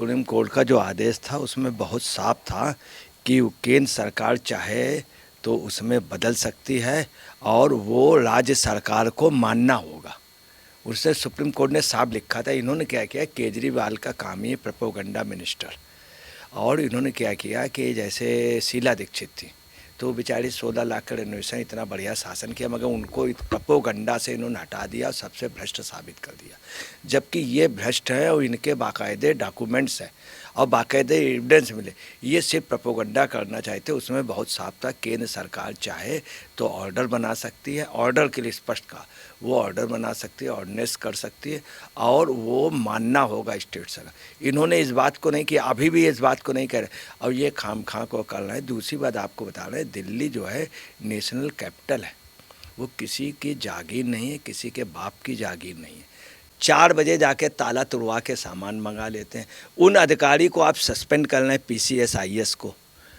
Supreme court का जो आदेश था उसमें बहुत साफ था कि केंद्र सरकार चाहे तो उसमें बदल सकती है और वो राज्य सरकार को मानना होगा। उससे सुप्रीम कोर्ट ने साफ लिखा था। इन्होंने क्या किया, केजरीवाल का काम ही प्रोपेगेंडा मिनिस्टर, और इन्होंने क्या किया कि जैसे शीला दीक्षित थी तो बेचारी 16 लाख का रेनोवेशन, इतना बढ़िया शासन किया, मगर उनको प्रोपेगेंडा से इन्होंने हटा दिया और सबसे भ्रष्ट साबित कर दिया। जबकि ये भ्रष्ट है और इनके बाकायदे डॉक्यूमेंट्स हैं और बाकायदे एविडेंस मिले। ये सिर्फ प्रोपेगेंडा करना चाहते, उसमें बहुत साफ था केंद्र सरकार चाहे तो ऑर्डर बना सकती है, ऑर्डर के लिए स्पष्ट कहा, वो ऑर्डर बना सकती है, ऑर्डिनेंस कर सकती है और वो मानना होगा स्टेट सरकार। इन्होंने इस बात को नहीं किया, अभी भी इस बात को नहीं कह रहे और ये खाम खा को कर रहे हैं। दूसरी बात आपको बता रहे हैं, दिल्ली जो है नेशनल कैपिटल है, वो किसी की जागीर नहीं है, किसी के बाप की जागीर नहीं है। 4 बजे जाके ताला तुड़वा के सामान मंगा लेते हैं। उन अधिकारी को आप सस्पेंड कर रहे हैं, PCS IAS को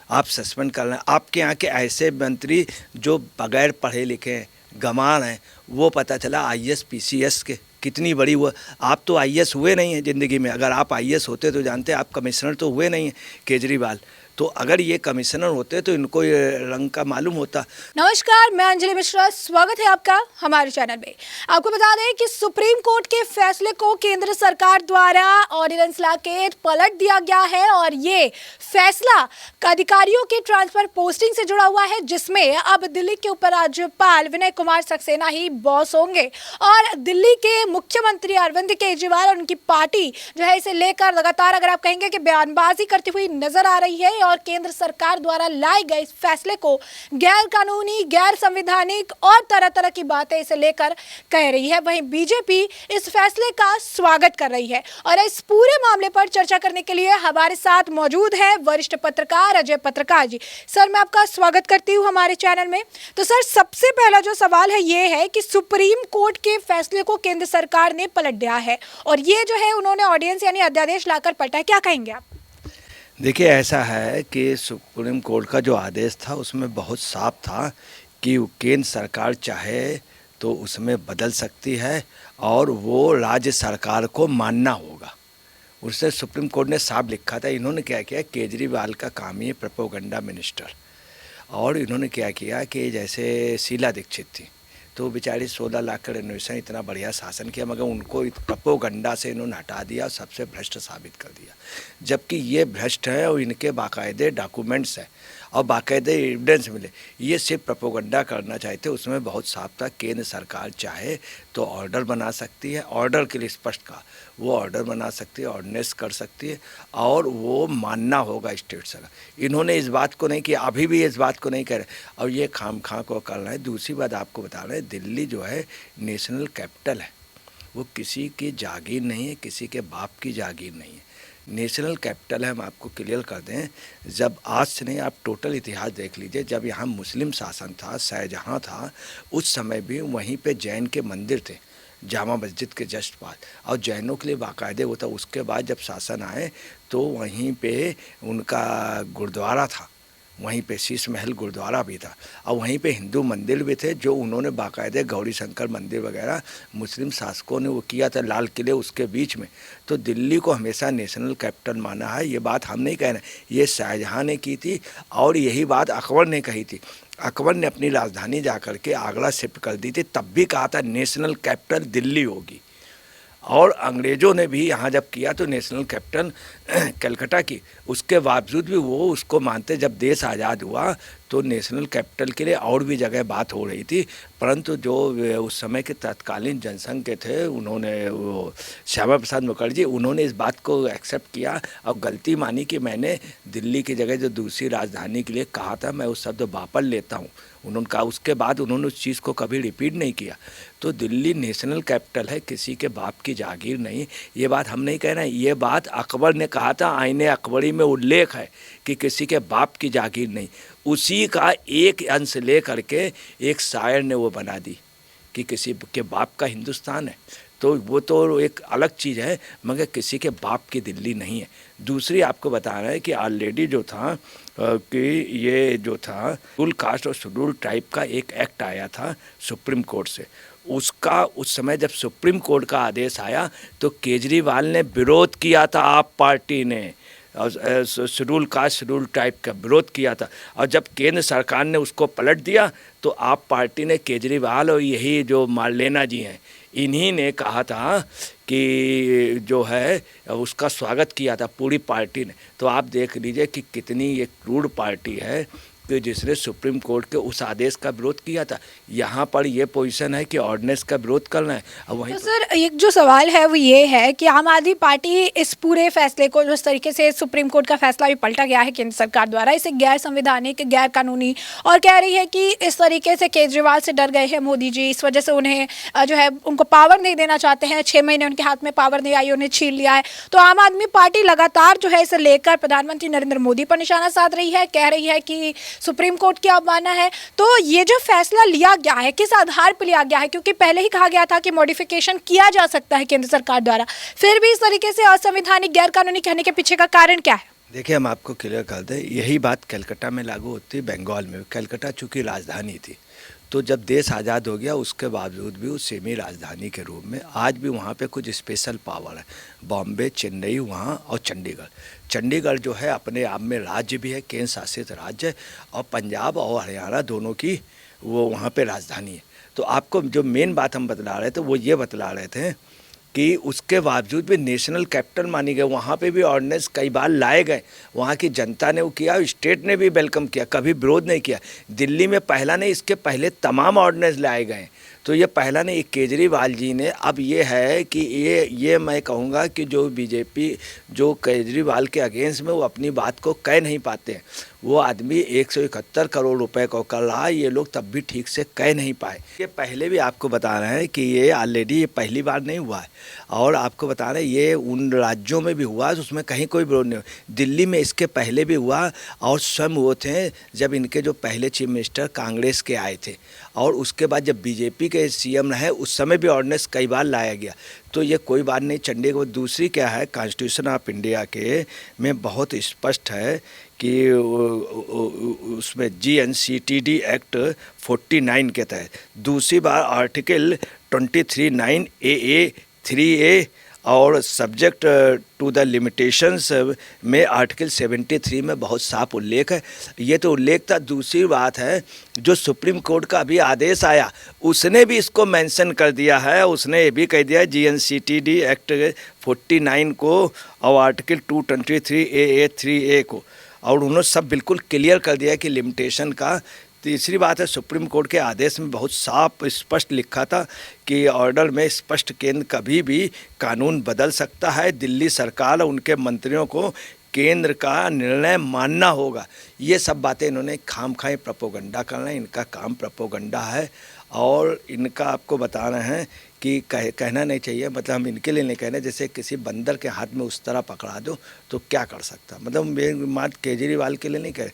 आप सस्पेंड कर रहे हैं। आपके यहाँ के ऐसे मंत्री जो बगैर पढ़े लिखे हैं, गंवार हैं, वो पता चला IAS PCS के कितनी बड़ी वो। आप तो IAS हुए नहीं हैं ज़िंदगी में, अगर आप IAS होते तो जानते, आप कमिश्नर तो हुए नहीं हैं केजरीवाल, तो अगर ये कमिश्नर होते तो इनको ये रंग का मालूम होता। नमस्कार, मैं अंजलि मिश्रा, स्वागत है आपका हमारे चैनल में। आपको बता दें कि सुप्रीम कोर्ट के फैसले को केंद्र सरकार द्वारा ऑर्डिनेंस लाके पलट दिया गया है और ये फैसला अधिकारियों के ट्रांसफर पोस्टिंग से जुड़ा हुआ है, जिसमें अब दिल्ली के उपराज्यपाल विनय कुमार सक्सेना ही बॉस होंगे और दिल्ली के मुख्यमंत्री अरविंद केजरीवाल और उनकी पार्टी जो है इसे लेकर लगातार, अगर आप कहेंगे कि बयानबाजी करती हुई नजर आ रही है और केंद्र सरकार द्वारा लाए गए इस फैसले को गैर कानूनी, गैर संवैधानिक और तरह तरह की बातें इसे लेकर कह रही है। वहीं बीजेपी इस फैसले का स्वागत कर रही है और इस पूरे मामले पर चर्चा करने के लिए हमारे साथ मौजूद है वरिष्ठ पत्रकार अजय पत्रकार जी। सर, मैं आपका स्वागत करती हूँ हमारे चैनल में। तो सर, सबसे पहला जो सवाल है ये है कि सुप्रीम कोर्ट के फैसले को केंद्र सरकार ने पलट दिया है और ये जो है उन्होंने ऑर्डिनेंस यानी अध्यादेश लाकर पलटा है, क्या कहेंगे आप? देखिए, ऐसा है कि सुप्रीम कोर्ट का जो आदेश था उसमें बहुत साफ था कि केंद्र सरकार चाहे तो उसमें बदल सकती है और वो राज्य सरकार को मानना होगा। उससे सुप्रीम कोर्ट ने साफ लिखा था। इन्होंने क्या किया, केजरीवाल का काम ही प्रोपेगेंडा मिनिस्टर, और इन्होंने क्या किया कि जैसे शीला दीक्षित थी तो बेचारी 16 लाख का रेनोवेशन, इतना बढ़िया शासन किया, मगर उनको प्रोपेगेंडा से इन्होंने हटा दिया और सबसे भ्रष्ट साबित कर दिया। जबकि ये भ्रष्ट है और इनके बाकायदे डॉक्यूमेंट्स हैं और बाकायदे एविडेंस मिले। ये सिर्फ प्रोपेगेंडा करना चाहते, उसमें बहुत साफ था केंद्र सरकार चाहे तो ऑर्डर बना सकती है, ऑर्डर के लिए स्पष्ट कहा, वो ऑर्डर बना सकती है, ऑर्डिनेंस कर सकती है और वो मानना होगा स्टेट सरकार। इन्होंने इस बात को नहीं किया, अभी भी इस बात को नहीं कह रहे और ये खाम खा को कर रहे हैं। दूसरी बात आपको बता रहे हैं, दिल्ली जो है नेशनल कैपिटल है, वो किसी की जागीर नहीं है, किसी के बाप की जागीर नहीं है, नेशनल कैपिटल है। हम आपको क्लियर कर दें, जब आज से नहीं, आप टोटल इतिहास देख लीजिए, जब यहाँ मुस्लिम शासन था, शाहजहाँ था, उस समय भी वहीं पे जैन के मंदिर थे, जामा मस्जिद के जस्ट पास, और जैनों के लिए बाकायदे होता। उसके बाद जब शासन आए तो वहीं पे उनका गुरुद्वारा था, वहीं पे शीश महल गुरुद्वारा भी था और वहीं पे हिंदू मंदिर भी थे, जो उन्होंने बाकायदे गौरी शंकर मंदिर वगैरह मुस्लिम शासकों ने वो किया था, लाल किले उसके बीच में। तो दिल्ली को हमेशा नेशनल कैपिटल माना है। ये बात हम नहीं कह रहे, ये शाहजहाँ ने की थी और यही बात अकबर ने कही थी। अकबर ने अपनी राजधानी जा कर के आगरा शिफ्ट कर दी थी, तब भी कहा था नेशनल कैपिटल दिल्ली होगी, और अंग्रेज़ों ने भी यहाँ जब किया तो नेशनल कैपिटल कलकत्ता की। उसके बावजूद भी वो उसको मानते। जब देश आज़ाद हुआ तो नेशनल कैपिटल के लिए और भी जगह बात हो रही थी, परंतु जो उस समय के तत्कालीन जनसंघ के थे, उन्होंने वो श्यामा प्रसाद मुखर्जी, उन्होंने इस बात को एक्सेप्ट किया और गलती मानी कि मैंने दिल्ली की जगह जो दूसरी राजधानी के लिए कहा था, मैं उस शब्द वापस लेता हूँ। उन्होंने कहा, उसके बाद उन्होंने उस चीज़ को कभी रिपीट नहीं किया। तो दिल्ली नेशनल कैपिटल है, किसी के बाप की जागीर नहीं। ये बात हम नहीं कह रहे हैं, ये बात अकबर ने कहा था, आईने अकबरी में उल्लेख है कि किसी के बाप की जागीर नहीं। उसी का एक अंश ले करके एक शायर ने वो बना दी कि किसी के बाप का हिंदुस्तान है, तो वो तो एक अलग चीज़ है, मगर किसी के बाप की दिल्ली नहीं है। दूसरी आपको बता रहे हैं कि ऑलरेडी जो था कि ये जो था शेड्यूल कास्ट और शेड्यूल ट्राइब का एक एक्ट आया था सुप्रीम कोर्ट से, उसका उस समय जब सुप्रीम कोर्ट का आदेश आया तो केजरीवाल ने विरोध किया था, आप पार्टी ने शेड्यूल कास्ट शेड्यूल टाइप का विरोध किया था। और जब केंद्र सरकार ने उसको पलट दिया तो आप पार्टी ने केजरीवाल और यही जो मार्लेना जी हैं इन्हीं ने कहा था कि जो है उसका स्वागत किया था पूरी पार्टी ने। तो आप देख लीजिए कि कितनी ये क्रूर पार्टी है कि जिसने सुप्रीम कोर्ट के उस आदेश का विरोध किया था। यहाँ पर ये पोजीशन है कि ऑर्डिनेंस का विरोध करना है। अब वहीं तो सर एक जो सवाल है वो ये है कि आम आदमी पार्टी इस पूरे फैसले को, जिस तरीके से सुप्रीम कोर्ट का फैसला भी पलटा गया है केंद्र सरकार द्वारा, इसे गैर संवैधानिक, गैर कानूनी और कह रही है कि इस तरीके से केजरीवाल से डर गए हैं मोदी जी, इस वजह से उन्हें जो है उनको पावर नहीं देना चाहते हैं। 6 महीने उनके हाथ में पावर नहीं आई, उन्हें छीन लिया है। तो आम आदमी पार्टी लगातार जो है इसे लेकर प्रधानमंत्री नरेंद्र मोदी पर निशाना साध रही है, कह रही है कि सुप्रीम कोर्ट की अवमानना है। तो ये जो फैसला लिया गया है किस आधार पर लिया गया है? क्योंकि पहले ही कहा गया था कि मॉडिफिकेशन किया जा सकता है केंद्र सरकार द्वारा, फिर भी इस तरीके से असंवैधानिक, गैर कानूनी कहने के पीछे का कारण क्या है? देखिए, हम आपको क्लियर कर दें, यही बात कलकत्ता में लागू होती, बंगाल में। कलकत्ता चूँकि राजधानी थी, तो जब देश आज़ाद हो गया उसके बावजूद भी उस सेमी राजधानी के रूप में आज भी वहाँ पे कुछ स्पेशल पावर है। बॉम्बे, चेन्नई वहाँ और चंडीगढ़। चंडीगढ़ जो है अपने आप में राज्य भी है, केंद्र शासित राज्य, और पंजाब और हरियाणा दोनों की वो वहाँ पे राजधानी है। तो आपको जो मेन बात हम बतला रहे थे वो ये बतला रहे थे कि उसके बावजूद भी नेशनल कैपिटल मानी गई, वहाँ पे भी ऑर्डिनेंस कई बार लाए गए, वहाँ की जनता ने वो किया, स्टेट ने भी वेलकम किया, कभी विरोध नहीं किया। दिल्ली में पहला नहीं, इसके पहले तमाम ऑर्डिनेंस लाए गए। तो ये पहला नहीं, केजरीवाल जी ने, अब ये है कि ये मैं कहूँगा कि जो बीजेपी जो केजरीवाल के अगेंस्ट में वो अपनी बात को कह नहीं पाते हैं, वो आदमी 171 करोड़ रुपए को कर रहा है, ये लोग तब भी ठीक से कह नहीं पाए। ये पहले भी आपको बता रहे हैं कि ये ऑलरेडी ये पहली बार नहीं हुआ है, और आपको बता रहे हैं ये उन राज्यों में भी हुआ तो उसमें कहीं कोई विरोध नहीं हुआ। दिल्ली में इसके पहले भी हुआ, और स्वयं वो थे जब इनके जो पहले चीफ मिनिस्टर कांग्रेस के आए थे, और उसके बाद जब बीजेपी के सीएम रहे उस समय भी ऑर्डिनेंस कई बार लाया गया। तो ये कोई बात नहीं। चंडीगढ़ दूसरी क्या है, कॉन्स्टिट्यूशन ऑफ इंडिया के में बहुत स्पष्ट है कि उसमें GNCTD एक्ट 49 के तहत दूसरी बार आर्टिकल 23(9) AA 3A और सब्जेक्ट टू द लिमिटेशंस में आर्टिकल 73 में बहुत साफ उल्लेख है। ये तो उल्लेख था। दूसरी बात है, जो सुप्रीम कोर्ट का अभी आदेश आया उसने भी इसको मेंशन कर दिया है, उसने ये भी कह दिया GNCTD एक्ट 49 को और आर्टिकल 223 AA 3A को, और उन्होंने सब बिल्कुल क्लियर कर दिया कि लिमिटेशन का। तीसरी बात है, सुप्रीम कोर्ट के आदेश में बहुत साफ स्पष्ट लिखा था कि ऑर्डर में स्पष्ट केंद्र कभी भी कानून बदल सकता है, दिल्ली सरकार और उनके मंत्रियों को केंद्र का निर्णय मानना होगा। ये सब बातें इन्होंने खामखाई प्रोपोगंडा करना है, इनका काम प्रोपोगंडा है, और इनका आपको बता रहे हैं कि कहना नहीं चाहिए, मतलब हम इनके लिए नहीं कहने, जैसे किसी बंदर के हाथ में उस तरह पकड़ा दो तो क्या कर सकता, मतलब मेरी बात केजरीवाल के लिए नहीं कह।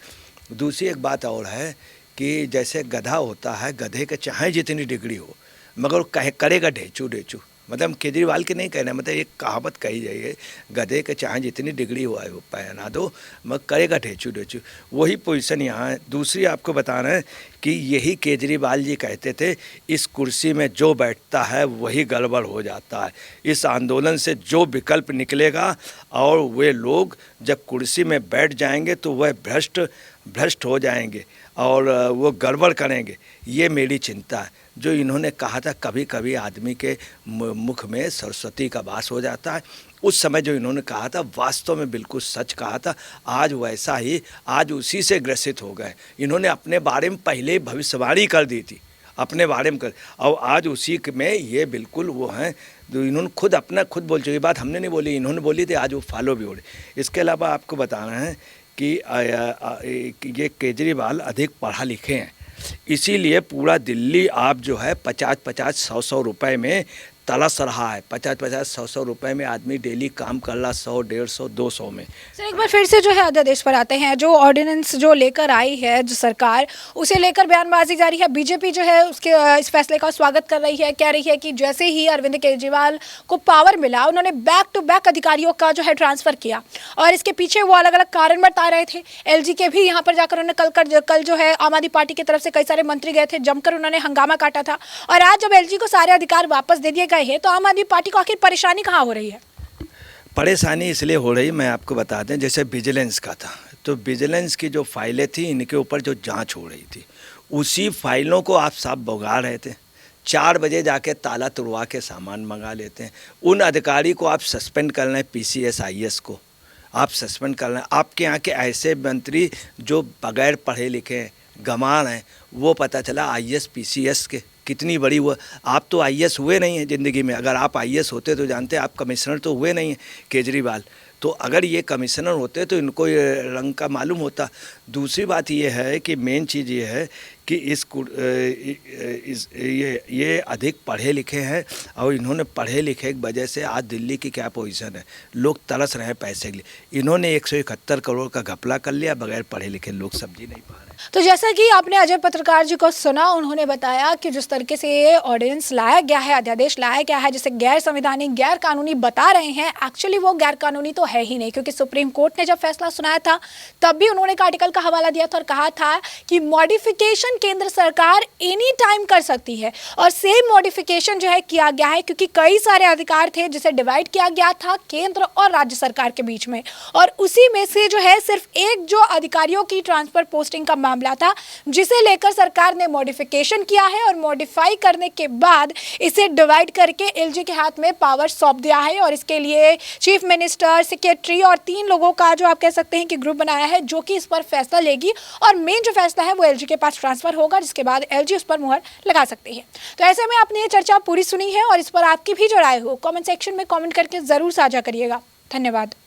दूसरी एक बात और है कि जैसे गधा होता है, गधे के चाहे जितनी डिग्री हो मगर कहे करेगा ढेचू ढेचू, मतलब केजरीवाल के नहीं कहना, मतलब एक कहावत कही जाइए, गधे के चाहे जितनी डिग्री हो वो पहना दो मगर करेगा ढेचू ढेचू, वही पोजीशन यहाँ है। दूसरी आपको बता रहे हैं कि यही केजरीवाल जी कहते थे, इस कुर्सी में जो बैठता है वही गड़बड़ हो जाता है, इस आंदोलन से जो विकल्प निकलेगा और वे लोग जब कुर्सी में बैठ जाएंगे तो वह भ्रष्ट हो जाएंगे और वो गड़बड़ करेंगे, ये मेरी चिंता है। जो इन्होंने कहा था कभी कभी आदमी के मुख में सरस्वती का वास हो जाता है, उस समय जो इन्होंने कहा था वास्तव में बिल्कुल सच कहा था। आज वैसा ही, आज उसी से ग्रसित हो गए। इन्होंने अपने बारे में पहले भविष्यवाणी कर दी थी, अपने बारे में कर, और आज उसी में ये बिल्कुल वो हैं। तो इन्होंने खुद बोल चुके, ये बात हमने नहीं बोली, इन्होंने बोली थी, आज वो फॉलो भी हो रही। इसके अलावा आपको बता रहे हैं कि ये केजरीवाल अधिक पढ़ा लिखे हैं, इसीलिए पूरा दिल्ली आप जो है 50-50, 100-100 रुपए में तरस रहा है। 50-50, 100-100 रुपए में आदमी डेली काम कर रहा, 100, 150, 200 में। सर एक बार फिर से जो है अध्यादेश पर आते हैं। जो ऑर्डिनेंस जो लेकर आई है जो सरकार, उसे लेकर बयानबाजी जारी है। बीजेपी जो है उसके इस फैसले का स्वागत कर रही है, कह रही है कि जैसे ही अरविंद केजरीवाल को पावर मिला, उन्होंने बैक टू बैक अधिकारियों का जो है ट्रांसफर किया और इसके पीछे वो अलग अलग कारण बता रहे थे। एलजी के भी यहाँ पर जाकर उन्होंने कल जो है आम आदमी पार्टी की तरफ से कई सारे मंत्री गए थे, जमकर उन्होंने हंगामा काटा था। और आज जब एलजी को सारे अधिकार वापस दे दिए गए हैं तो आम आदमी पार्टी को आखिर परेशानी कहाँ हो रही है? परेशानी इसलिए हो रही, मैं आपको बता दें, जैसे विजिलेंस का था, तो विजिलेंस की जो फाइलें थी, इनके ऊपर जो जांच हो रही थी, उसी फाइलों को आप साफ भगा रहे थे। 4 बजे जाके ताला तुड़वा के सामान मंगा लेते हैं। उन अधिकारी को आप सस्पेंड कर रहे हैं, पीसीएस आईएएस को आप सस्पेंड कर रहे हैं। आपके यहाँ के ऐसे मंत्री जो बगैर पढ़े लिखे गंवार हैं, वो पता चला आईएएस पीसीएस के कितनी बड़ी वो। आप तो आईएएस हुए नहीं हैं ज़िंदगी में। अगर आप आईएएस होते तो जानते, आप कमिश्नर तो हुए नहीं हैं केजरीवाल। तो अगर ये कमिश्नर होते तो इनको ये रंग का मालूम होता। दूसरी बात ये है कि मेन चीज़ ये है कि ये अधिक पढ़े लिखे हैं और इन्होंने पढ़े लिखे की वजह से आज दिल्ली की क्या पोजीशन है, लोग तरस रहे हैं पैसे के लिए। इन्होंने 171 करोड़ का घपला कर लिया, बगैर पढ़े लिखे लोग सब्जी नहीं पा रहे। तो जैसा कि आपने अजय पत्रकार जी को सुना, उन्होंने बताया कि जिस तरीके से ये ऑर्डिनेंस लाया गया है, अध्यादेश लाया गया है, जिसे गैर संवैधानिक गैर कानूनी बता रहे हैं, एक्चुअली वो गैर कानूनी तो है ही नहीं। क्योंकि सुप्रीम कोर्ट ने जब फैसला सुनाया था तब भी उन्होंने एक आर्टिकल का हवाला दिया था और कहा था कि मॉडिफिकेशन केंद्र सरकार एनी टाइम कर सकती है। और सेम मॉडिफिकेशन जो है किया गया है, क्योंकि कई सारे अधिकार थे जिसे डिवाइड किया गया था केंद्र और राज्य सरकार के बीच में, और उसी में से जो है सिर्फ एक जो अधिकारियों की ट्रांसफर पोस्टिंग का मामला था, जिसे लेकर सरकार ने मॉडिफिकेशन किया है और मॉडिफाई करने के बाद इसे डिवाइड करके एलजी के हाथ में पावर सौंप दिया है। और इसके लिए चीफ मिनिस्टर, सेक्रेटरी और 3 लोगों का जो आप कह सकते हैं कि ग्रुप बनाया है, जो कि इस पर फैसला लेगी और मेन जो फैसला है वो एलजी के पास ट्रांसफर होगा, जिसके बाद एलजी उस पर मुहर लगा सकती है। तो ऐसे में आपने ये चर्चा पूरी सुनी है और इस पर आपकी भी जो राय हो कमेंट सेक्शन में कमेंट करके जरूर साझा करिएगा। धन्यवाद।